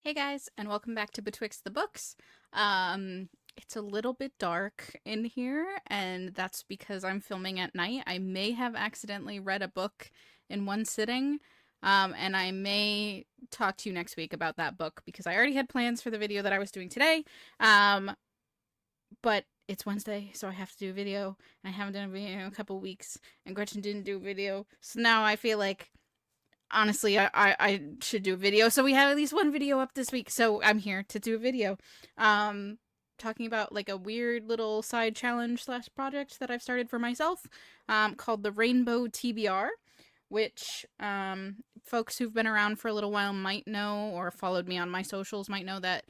Hey guys, and welcome back to Betwixt the Books. It's a little bit dark in here, and that's because I'm filming at night. I may have accidentally read a book in one sitting, and I may talk to you next week about that book because I already had plans for the video that I was doing today. But it's Wednesday, so I have to do a video, and I haven't done a video in a couple weeks, and Gretchen didn't do a video, so now I feel like honestly, I should do a video. So we have at least one video up this week. So I'm here to do a video. Um, Talking about like a weird little side challenge slash project that I've started for myself, called the Rainbow TBR, which folks who've been around for a little while might know, or followed me on my socials might know that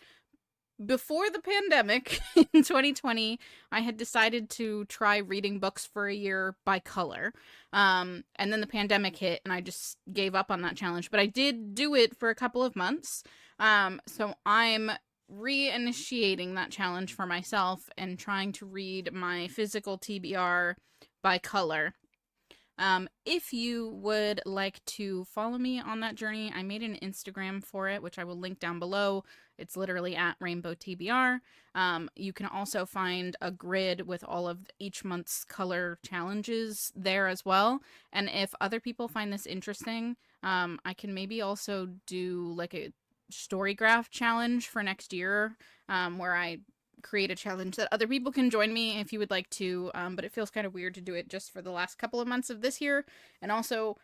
before the pandemic in 2020, I had decided to try reading books for a year by color. And then the pandemic hit and I just gave up on that challenge. But I did do it for a couple of months. So I'm reinitiating that challenge for myself and trying to read my physical TBR by color. If you would like to follow me on that journey, I made an Instagram for it, which I will link down below. It's literally at Rainbow TBR. You can also find a grid with all of each month's color challenges there as well. And if other people find this interesting, I can maybe also do like a story graph challenge for next year, where I create a challenge that other people can join me if you would like to, but it feels kind of weird to do it just for the last couple of months of this year. And also,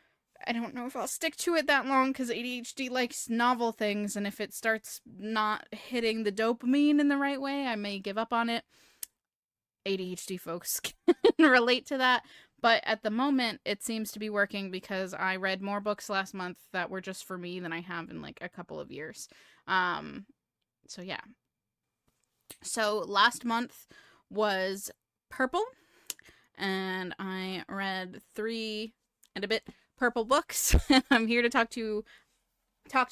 I don't know if I'll stick to it that long because ADHD likes novel things, and if it starts not hitting the dopamine in the right way, I may give up on it. ADHD folks can relate to that. But at the moment, it seems to be working because I read more books last month that were just for me than I have in like a couple of years. So yeah, so last month was purple, and I read 3 and a bit purple books. I'm here to talk to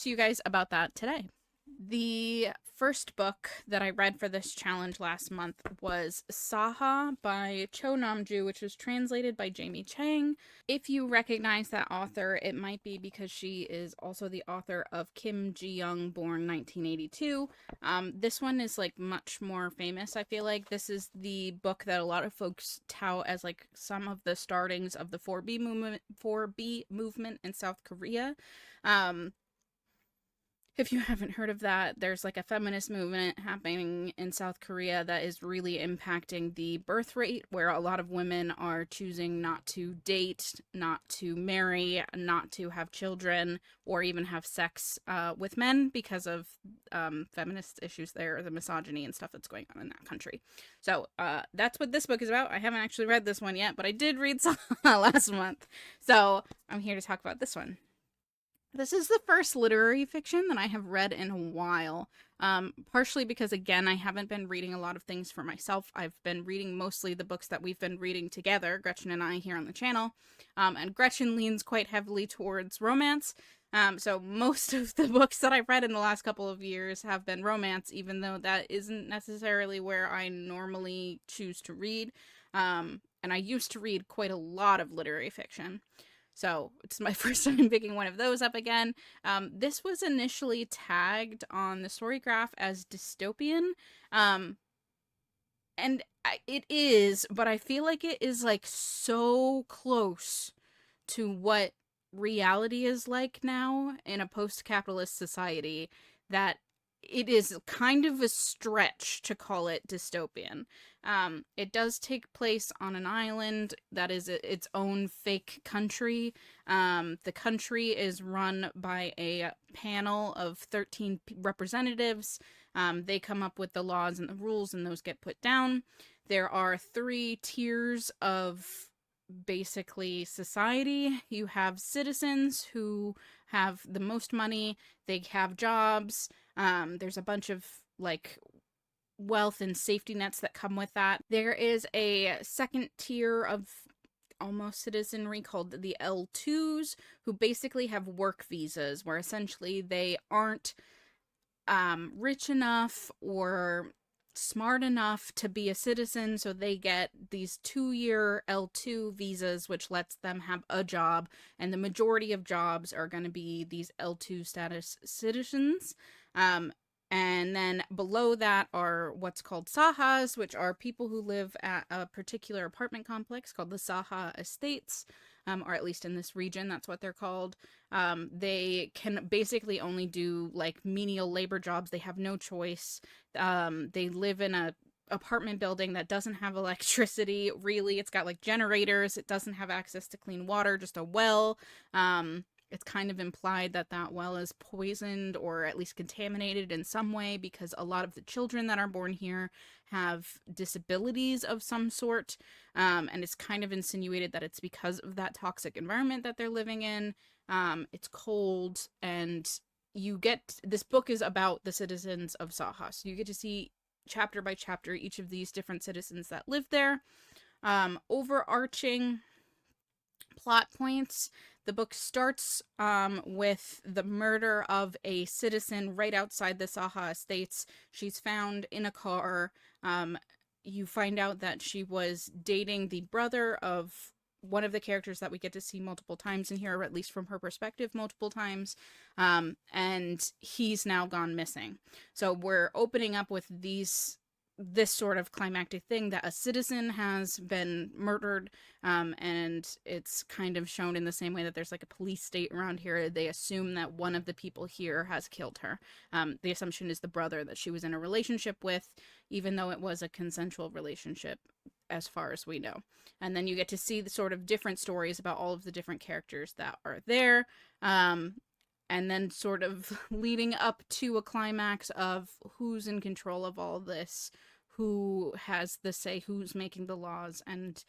you guys about that today. The first book that I read for this challenge last month was Saha by Cho Namju, which was translated by Jamie Chang. If you recognize that author, it might be because she is also the author of Kim Ji-young, born 1982. This one is like much more famous, I feel like. This is the book that a lot of folks tout as like some of the startings of the 4B movement in South Korea. If you haven't heard of that, there's like a feminist movement happening in South Korea that is really impacting the birth rate, where a lot of women are choosing not to date, not to marry, not to have children, or even have sex with men because of feminist issues there, the misogyny and stuff that's going on in that country. So that's what this book is about. I haven't actually read this one yet, but I did read some last month. So I'm here to talk about this one. This is the first literary fiction that I have read in a while, partially because, again, I haven't been reading a lot of things for myself. I've been reading mostly the books that we've been reading together, Gretchen and I, here on the channel, and Gretchen leans quite heavily towards romance, so most of the books that I've read in the last couple of years have been romance, even though that isn't necessarily where I normally choose to read, and I used to read quite a lot of literary fiction. So it's my first time picking one of those up again. This was initially tagged on the story graph as dystopian. And it is, but I feel like it is like so close to what reality is like now in a post-capitalist society that it is kind of a stretch to call it dystopian. It does take place on an island that is its own fake country. The country is run by a panel of 13 representatives. They come up with the laws and the rules, and those get put down. There are 3 tiers of basically society. You have citizens who have the most money, they have jobs. There's a bunch of like wealth and safety nets that come with that. There is a second tier of almost citizenry called the L2s, who basically have work visas, where essentially they aren't rich enough or smart enough to be a citizen, so they get these 2-year L2 visas, which lets them have a job, and the majority of jobs are going to be these L2 status citizens. And then below that are what's called Sahas, which are people who live at a particular apartment complex called the Saha Estates, or at least in this region, that's what they're called. They can basically only do like menial labor jobs. They have no choice. They live in a apartment building that doesn't have electricity, really. It's got like generators. It doesn't have access to clean water, just a well. It's kind of implied that that well is poisoned or at least contaminated in some way, because a lot of the children that are born here have disabilities of some sort. And it's kind of insinuated that it's because of that toxic environment that they're living in. It's cold, and this book is about the citizens of Saha. So you get to see chapter by chapter each of these different citizens that live there. Overarching plot points. The book starts with the murder of a citizen right outside the Saha Estates. She's found in a car. You find out that she was dating the brother of one of the characters that we get to see multiple times in here, or at least from her perspective multiple times. And he's now gone missing. So we're opening up with this sort of climactic thing that a citizen has been murdered, and it's kind of shown in the same way that there's like a police state around here. They assume that one of the people here has killed her. The assumption is the brother that she was in a relationship with, even though it was a consensual relationship as far as we know. And then you get to see the sort of different stories about all of the different characters that are there. And then sort of leading up to a climax of who's in control of all this, who has the say, who's making the laws, and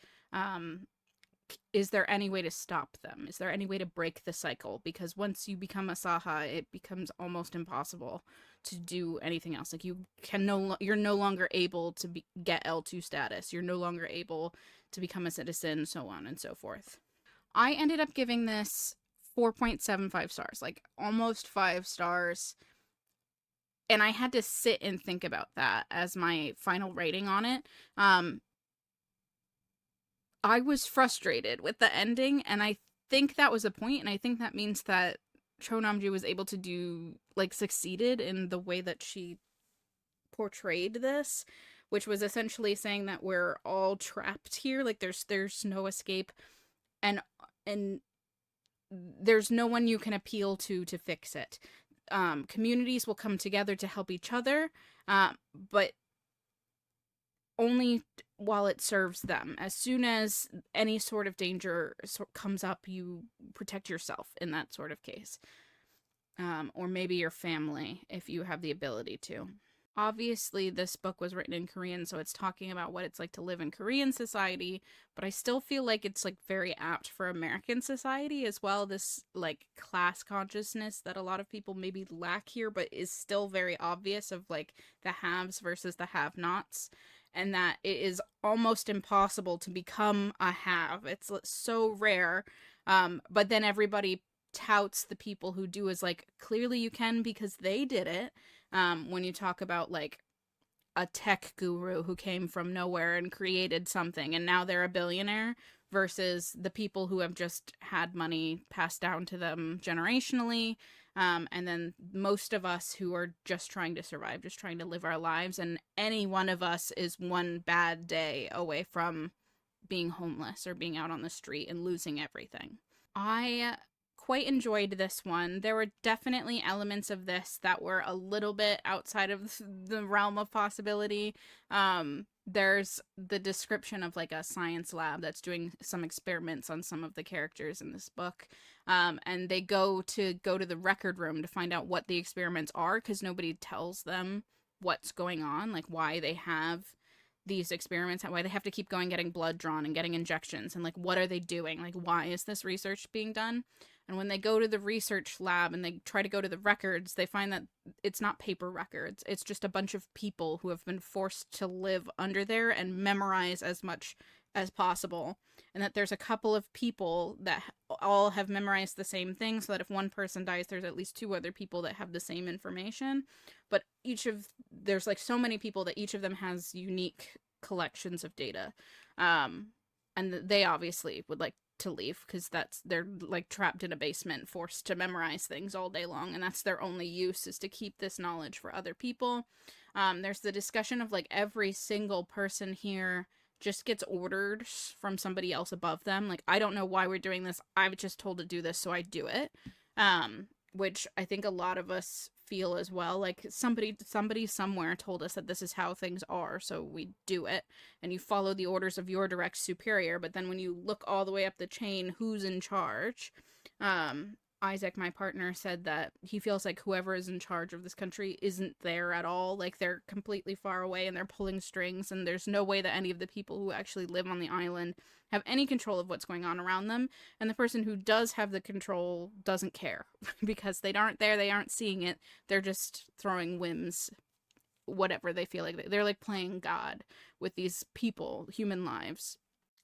is there any way to stop them? Is there any way to break the cycle? Because once you become a Saha, it becomes almost impossible to do anything else. Like you're no longer able to get L2 status. You're no longer able to become a citizen, so on and so forth. I ended up giving this 4.75 stars, like almost 5 stars. And I had to sit and think about that as my final rating on it. I was frustrated with the ending, and I think that was a point, and I think that means that Cho Namju was able to succeeded in the way that she portrayed this, which was essentially saying that we're all trapped here. Like there's no escape, and there's no one you can appeal to fix it. Communities will come together to help each other, but only while it serves them. As soon as any sort of danger comes up, you protect yourself in that sort of case. Or maybe your family, if you have the ability to. Obviously, this book was written in Korean, so it's talking about what it's like to live in Korean society, but I still feel like it's very apt for American society as well. This class consciousness that a lot of people maybe lack here, but is still very obvious, of the haves versus the have-nots, and that it is almost impossible to become a have. It's so rare, but then everybody touts the people who do as clearly you can because they did it. When you talk about a tech guru who came from nowhere and created something and now they're a billionaire, versus the people who have just had money passed down to them generationally, and then most of us who are just trying to survive, just trying to live our lives, and any one of us is one bad day away from being homeless or being out on the street and losing everything. I quite enjoyed this one. There were definitely elements of this that were a little bit outside of the realm of possibility. There's the description of a science lab that's doing some experiments on some of the characters in this book. And they go to the record room to find out what the experiments are, because nobody tells them what's going on, why they have these experiments, why they have to keep going, getting blood drawn and getting injections, and what are they doing, why is this research being done. And when they go to the research lab and they try to go to the records, they find that it's not paper records. It's just a bunch of people who have been forced to live under there and memorize as much as possible. And that there's a couple of people that all have memorized the same thing, so that if one person dies, there's at least 2 other people that have the same information. But there's so many people that each of them has unique collections of data. And they obviously would to leave, because they're like trapped in a basement, forced to memorize things all day long, and that's their only use, is to keep this knowledge for other people. There's the discussion of like every single person here just gets orders from somebody else above them. Like, I don't know why we're doing this. I was just told to do this, so I do it. Which I think a lot of us feel as well. Like, somebody somewhere told us that this is how things are, so we do it. And you follow the orders of your direct superior. But then when you look all the way up the chain, who's in charge? Isaac, my partner, said that he feels like whoever is in charge of this country isn't there at all. Like, they're completely far away and they're pulling strings, and there's no way that any of the people who actually live on the island have any control of what's going on around them. And the person who does have the control doesn't care because they aren't there, they aren't seeing it. They're just throwing whims, whatever they feel like. They're like playing God with these people, human lives.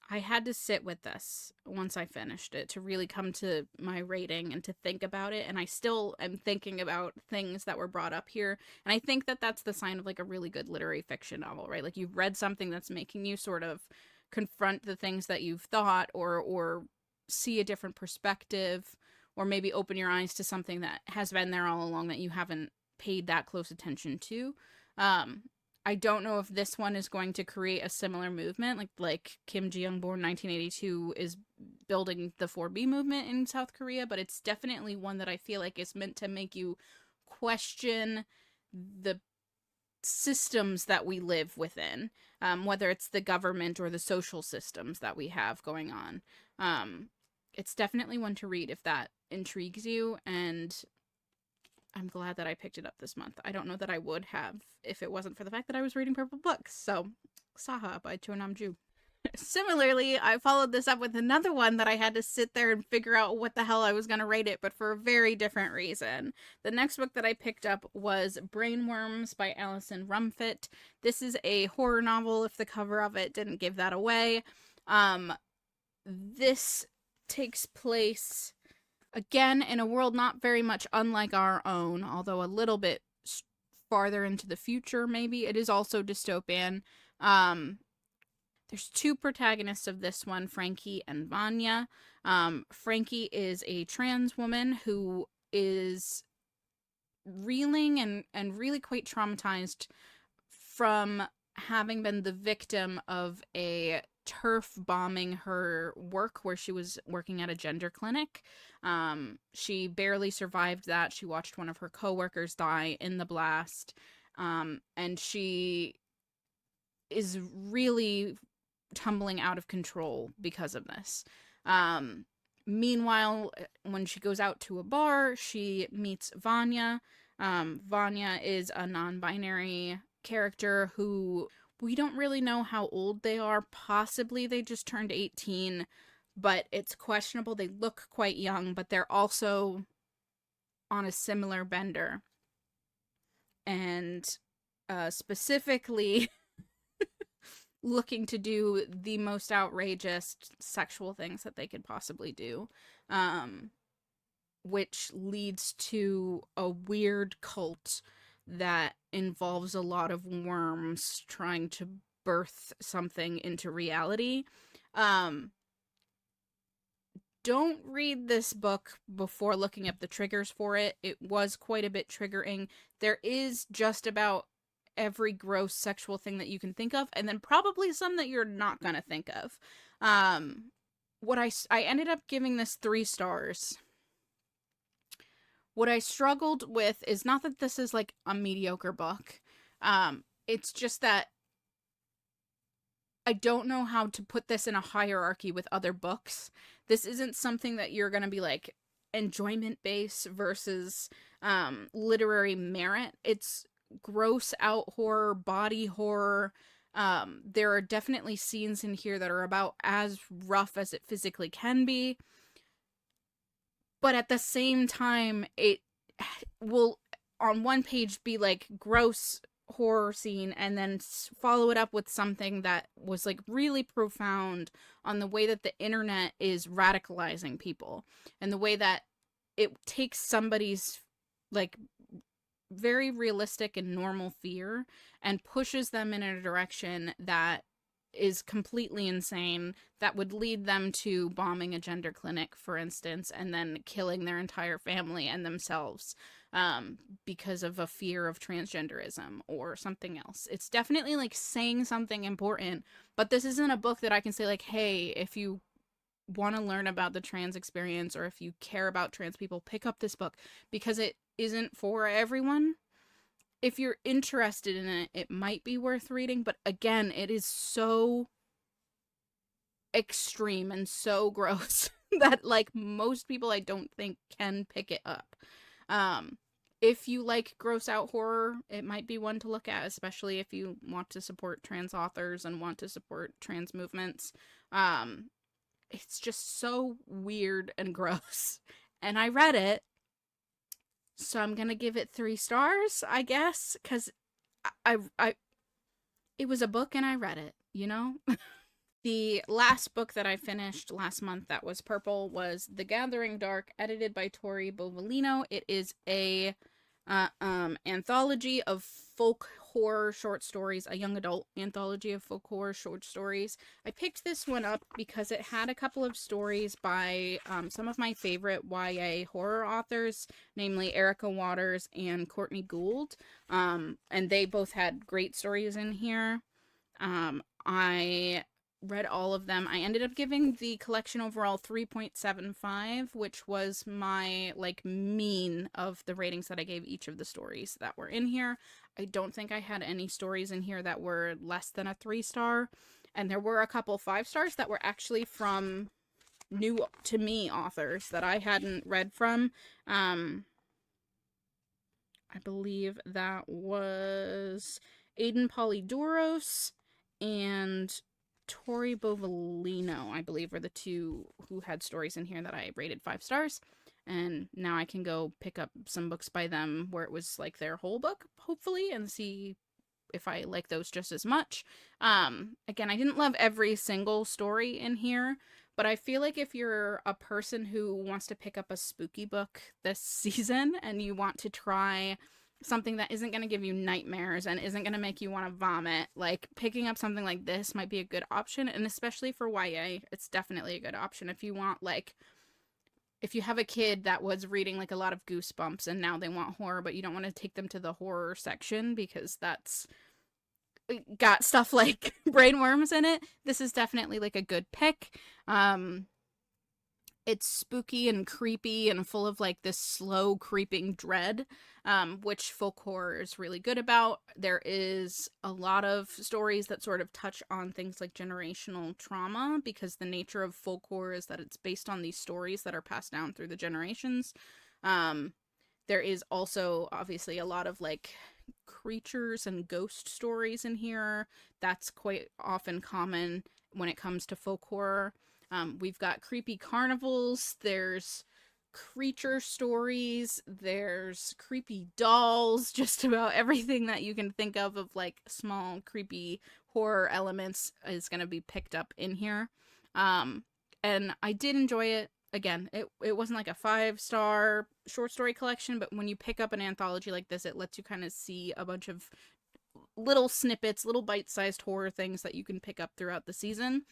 I had to sit with this once I finished it to really come to my rating and to think about it. And I still am thinking about things that were brought up here. And I think that that's the sign of like a really good literary fiction novel, right? Like, you've read something that's making you sort of confront the things that you've thought, or see a different perspective, or maybe open your eyes to something that has been there all along that you haven't paid that close attention to. I don't know if this one is going to create a similar movement, like Kim Ji-young, born 1982, is building the 4B movement in South Korea, but it's definitely one that I feel like is meant to make you question the systems that we live within, whether it's the government or the social systems that we have going on. It's definitely one to read if that intrigues you, and I'm glad that I picked it up this month. I don't know that I would have if it wasn't for the fact that I was reading purple books. So, Saha by Cho Nam-ju. Similarly, I followed this up with another one that I had to sit there and figure out what the hell I was going to rate it, but for a very different reason. The next book that I picked up was Brainworms by Alison Rumfitt. This is a horror novel, if the cover of it didn't give that away. This takes place, again, in a world not very much unlike our own, although a little bit farther into the future, maybe. It is also dystopian. There's two protagonists of this one, Frankie and Vanya. Frankie is a trans woman who is reeling and really quite traumatized from having been the victim of a turf bombing her work where she was working at a gender clinic. She barely survived that. She watched one of her coworkers die in the blast. And she is really tumbling out of control because of this. Meanwhile, when she goes out to a bar, she meets Vanya. Vanya is a non-binary character who we don't really know how old they are. Possibly they just turned 18, but it's questionable. They look quite young, but they're also on a similar bender. And specifically looking to do the most outrageous sexual things that they could possibly do, which leads to a weird cult that involves a lot of worms trying to birth something into reality. Don't read this book before looking up the triggers for it. It was quite a bit triggering. There is just about every gross sexual thing that you can think of, and then probably some that you're not gonna think of. What I ended up giving this 3 stars. What I struggled with is not that this is like a mediocre book. It's just that I don't know how to put this in a hierarchy with other books. This isn't something that you're gonna be like enjoyment base versus literary merit. It's gross out horror, body horror. There are definitely scenes in here that are about as rough as it physically can be. But at the same time, it will on one page be like gross horror scene and then follow it up with something that was like really profound on the way that the internet is radicalizing people and the way that it takes somebody's like very realistic and normal fear and pushes them in a direction that is completely insane, that would lead them to bombing a gender clinic, for instance, and then killing their entire family and themselves because of a fear of transgenderism or something else. It's definitely like saying something important, but this isn't a book that I can say like, hey, if you want to learn about the trans experience or if you care about trans people, pick up this book, because it isn't for everyone. If you're interested in it, it might be worth reading, but again, it is so extreme and so gross that like most people I don't think can pick it up. If you like gross out horror, it might be one to look at, especially if you want to support trans authors and want to support trans movements. It's just so weird and gross. And I read it, so I'm gonna give it 3 stars, I guess, because I it was a book and I read it, you know? The last book that I finished last month that was purple was The Gathering Dark, edited by Tori Bovalino. It is a anthology of folk horror short stories, a young adult anthology of folk horror short stories. I picked this one up because it had a couple of stories by some of my favorite YA horror authors, namely Erica Waters and Courtney Gould, and they both had great stories in here. I read all of them. I ended up giving the collection overall 3.75, which was my like mean of the ratings that I gave each of the stories that were in here. I don't think I had any stories in here that were less than a 3-star, and there were a couple 5 stars that were actually from new to me authors that I hadn't read from. I believe that was Aiden Polydouros and Tori Bovalino, I believe, were the 2 who had stories in here that I rated 5 stars. And now I can go pick up some books by them where it was like their whole book, hopefully, and see if I like those just as much. Again, I didn't love every single story in here, but I feel like if you're a person who wants to pick up a spooky book this season and you want to try something that isn't going to give you nightmares and isn't going to make you want to vomit, like picking up something like this might be a good option. And especially for YA, it's definitely a good option if you want, like, if you have a kid that was reading like a lot of Goosebumps and now they want horror, but you don't want to take them to the horror section because that's got stuff like brainworms in it. This is definitely like a good pick. It's spooky and creepy and full of like this slow creeping dread, which folk horror is really good about. There is a lot of stories that sort of touch on things like generational trauma, because the nature of folk horror is that it's based on these stories that are passed down through the generations. There is also obviously a lot of like creatures and ghost stories in here. That's quite often common when it comes to folk horror. We've got creepy carnivals, there's creature stories, there's creepy dolls, just about everything that you can think of like small creepy horror elements is going to be picked up in here. And I did enjoy it. Again, it wasn't like a 5-star short story collection, but when you pick up an anthology like this, it lets you kind of see a bunch of little snippets, little bite-sized horror things that you can pick up throughout the season.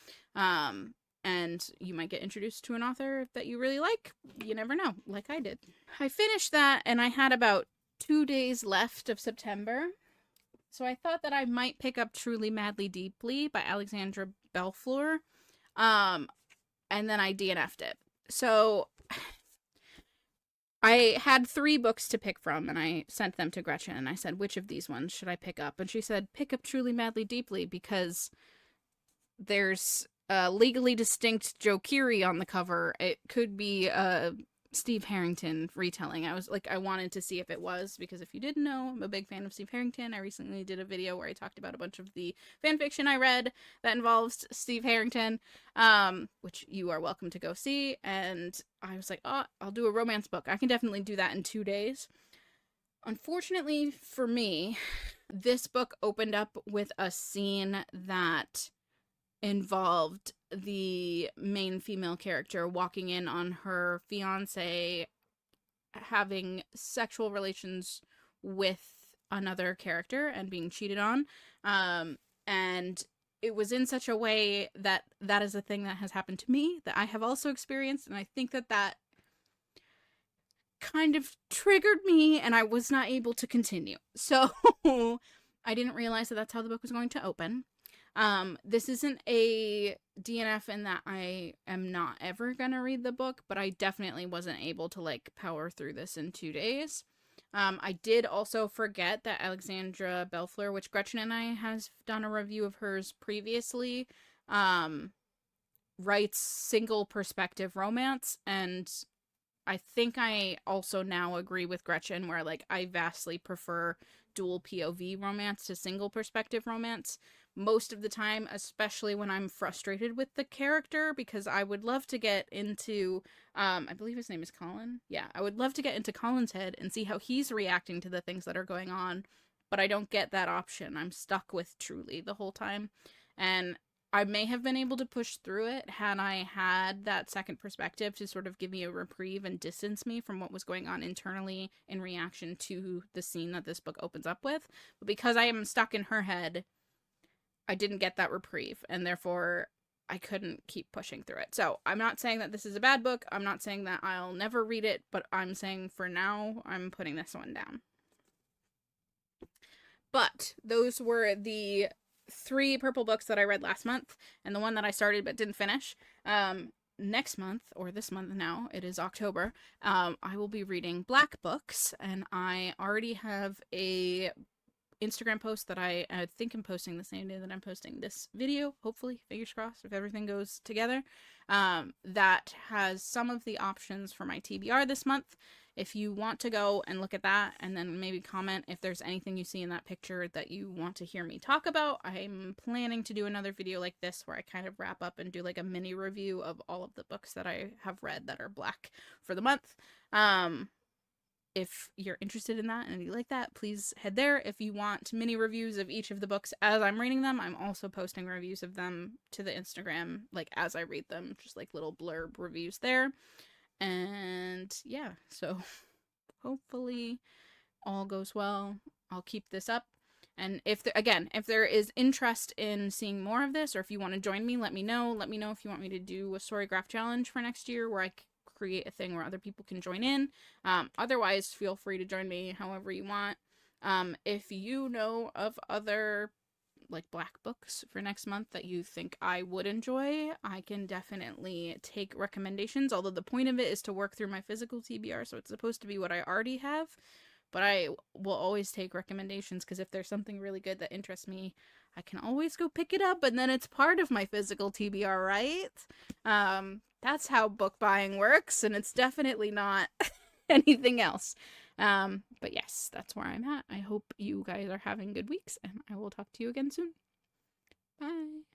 And you might get introduced to an author that you really like. You never know, like I did. I finished that, and I had about 2 days left of September. So I thought that I might pick up Truly Madly Deeply by Alexandra Belfleur. And then I DNF'd it. So I had 3 books to pick from, and I sent them to Gretchen, and I said, which of these ones should I pick up? And she said, pick up Truly Madly Deeply, because there's legally distinct Joe Keery on the cover. It could be Steve Harrington retelling. I was like, I wanted to see if it was, because if you didn't know, I'm a big fan of Steve Harrington. I recently did a video where I talked about a bunch of the fan fiction I read that involves Steve Harrington, which you are welcome to go see. And I was like, oh, I'll do a romance book. I can definitely do that in 2 days. Unfortunately for me, this book opened up with a scene that involved the main female character walking in on her fiance having sexual relations with another character and being cheated on. And it was in such a way that that is a thing that has happened to me that I have also experienced, and I think that that kind of triggered me and I was not able to continue. So I didn't realize that that's how the book was going to open. This isn't a DNF in that I am not ever gonna read the book, but I definitely wasn't able to like power through this in 2 days. I did also forget that Alexandra Belfleur, which Gretchen and I has done a review of hers previously, writes single perspective romance, and I think I also now agree with Gretchen where like I vastly prefer dual POV romance to single perspective romance most of the time, especially when I'm frustrated with the character, because I would love to get into I believe his name is Colin. Yeah, I would love to get into Colin's head and see how he's reacting to the things that are going on, but I don't get that option. I'm stuck with Truly the whole time. And I may have been able to push through it had I had that second perspective to sort of give me a reprieve and distance me from what was going on internally in reaction to the scene that this book opens up with. But because I am stuck in her head, I didn't get that reprieve, and therefore I couldn't keep pushing through it. So I'm not saying that this is a bad book. I'm not saying that I'll never read it, but I'm saying for now, I'm putting this one down. But those were the 3 purple books that I read last month, and the one that I started but didn't finish. Next month, or this month now, it is October, I will be reading black books, and I already have a Instagram post that I think I'm posting the same day that I'm posting this video, hopefully, fingers crossed, if everything goes together, that has some of the options for my TBR this month. If you want to go and look at that and then maybe comment if there's anything you see in that picture that you want to hear me talk about, I'm planning to do another video like this where I kind of wrap up and do like a mini review of all of the books that I have read that are black for the month. If you're interested in that and you like that, please head there. If you want mini reviews of each of the books as I'm reading them, I'm also posting reviews of them to the Instagram, like as I read them, just like little blurb reviews there. And yeah, so hopefully all goes well. I'll keep this up. And if there is interest in seeing more of this, or if you want to join me, let me know. Let me know if you want me to do a Storygraph challenge for next year where I create a thing where other people can join in. Otherwise, feel free to join me however you want. If you know of other like black books for next month that you think I would enjoy, I can definitely take recommendations, although the point of it is to work through my physical TBR, so it's supposed to be what I already have, but I will always take recommendations because if there's something really good that interests me, I can always go pick it up and then it's part of my physical TBR, right? That's how book buying works, and it's definitely not anything else. But yes, that's where I'm at. I hope you guys are having good weeks, and I will talk to you again soon. Bye.